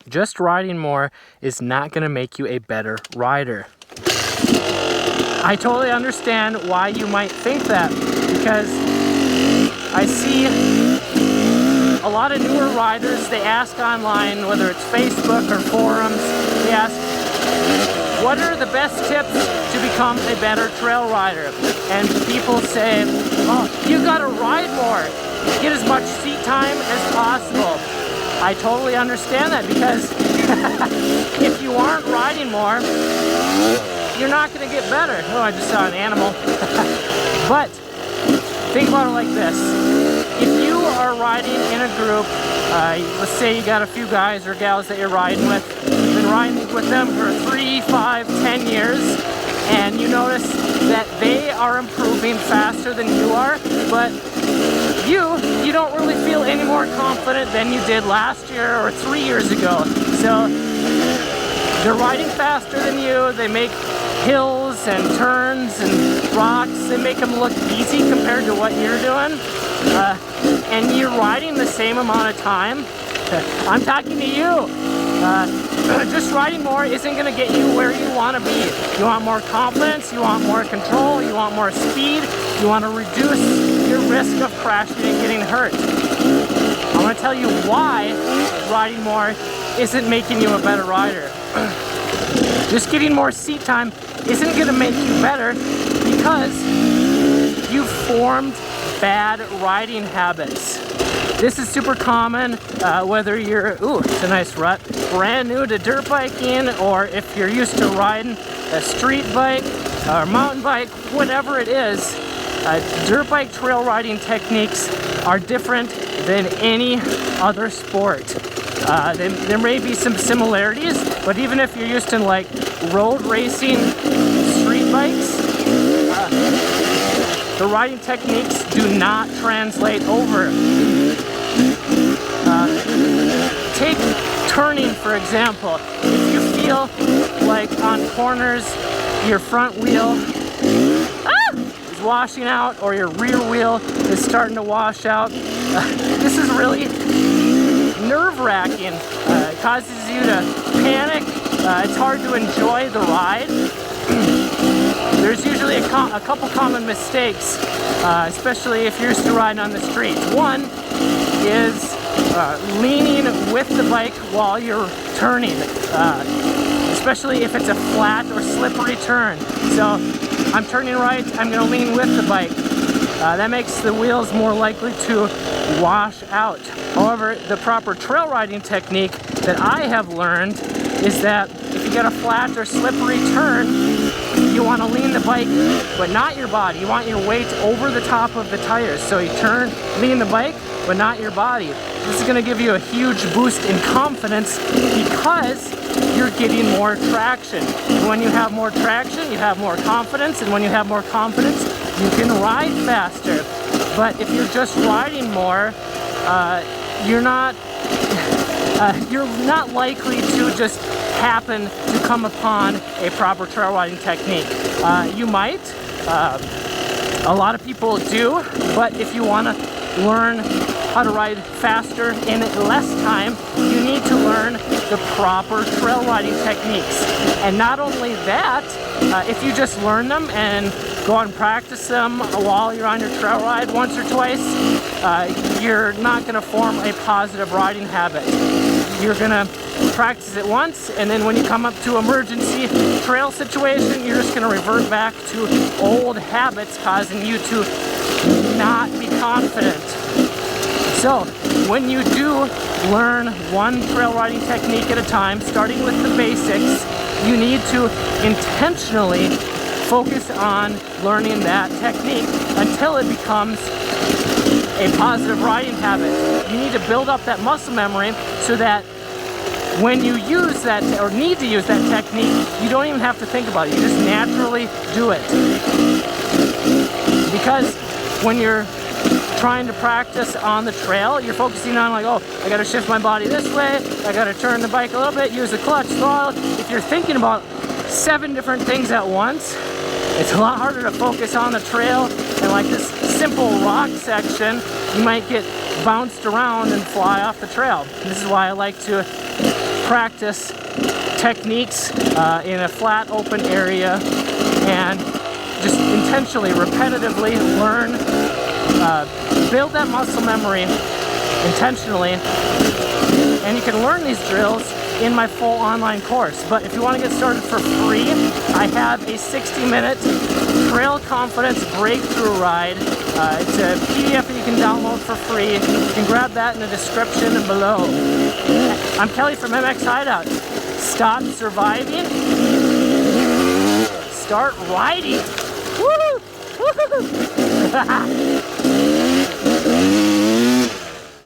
Just riding more is not going to make you a better rider. I totally understand why you might think that, because I see a lot of newer riders, they ask online, whether it's Facebook or forums, they ask, what are the best tips to become a better trail rider? And people say, oh, you gotta ride more. Get as much seat time as possible. I totally understand that, because if you aren't riding more, you're not gonna get better. Oh, I just saw an animal. But think about it like this. If you are riding in a group, let's say you got a few guys or gals that you're riding with, you've been riding with them for 3, 5, 10 years, and you notice that they are improving faster than you are, but you don't really feel any more confident than you did last year or 3 years ago. So they're riding faster than you, they make hills and turns and rocks, they make them look easy compared to what you're doing, and you're riding the same amount of time. I'm talking to you. Just riding more isn't going to get you where you want to be. You want more confidence, you want more control, you want more speed, you want to reduce your risk of crashing and getting hurt. I'm going to tell you why riding more isn't making you a better rider. Just getting more seat time isn't going to make you better, because you formed bad riding habits. This is super common, whether you're, ooh, it's a nice rut, brand new to dirt biking, or if you're used to riding a street bike or mountain bike, whatever it is. Dirt bike trail riding techniques are different than any other sport. There may be some similarities, but even if you're used to like road racing street bikes, the riding techniques do not translate over. Take turning, for example. If you feel like on corners your front wheel is washing out, or your rear wheel is starting to wash out, this is really nerve-wracking. It causes you to panic. It's hard to enjoy the ride. There's usually a couple common mistakes, especially if you're used to riding on the streets. One is leaning with the bike while you're turning, especially if it's a flat or slippery turn. So I'm turning right, I'm going to lean with the bike. That makes the wheels more likely to wash out. However, the proper trail riding technique that I have learned is that if you get a flat or slippery turn, you want to lean the bike, but not your body. You want your weight over the top of the tires. So you turn, lean the bike, but not your body. This is going to give you a huge boost in confidence, because you're getting more traction. And when you have more traction, you have more confidence, and when you have more confidence, you can ride faster. But if you're just riding more, you're not likely to just happen to come upon a proper trail riding technique. You might, a lot of people do, but if you want to learn how to ride faster in less time, you need to learn the proper trail riding techniques. And not only that, if you just learn them and go out and practice them while you're on your trail ride once or twice, you're not going to form a positive riding habit. You're going to practice it once, and then when you come up to emergency trail situation, you're just going to revert back to old habits, causing you to not be confident. So when you do learn one trail riding technique at a time, starting with the basics, you need to intentionally focus on learning that technique until it becomes a positive riding habit. You need to build up that muscle memory so that when you use that, or need to use that technique, you don't even have to think about it. You just naturally do it. Because when you're trying to practice on the trail, you're focusing on like, oh, I gotta shift my body this way, I gotta turn the bike a little bit, use the clutch, throttle. If you're thinking about 7 different things at once, it's a lot harder to focus on the trail. And like this simple rock section, you might get bounced around and fly off the trail. This is why I like to practice techniques in a flat open area and just intentionally, repetitively learn, build that muscle memory intentionally. And you can learn these drills in my full online course. But if you want to get started for free, I have a 60-minute trail confidence breakthrough ride. It's a PDF that you can download for free. You can grab that in the description below. I'm Kelly from MX Hideout. Stop surviving, start riding. Woo! Woo!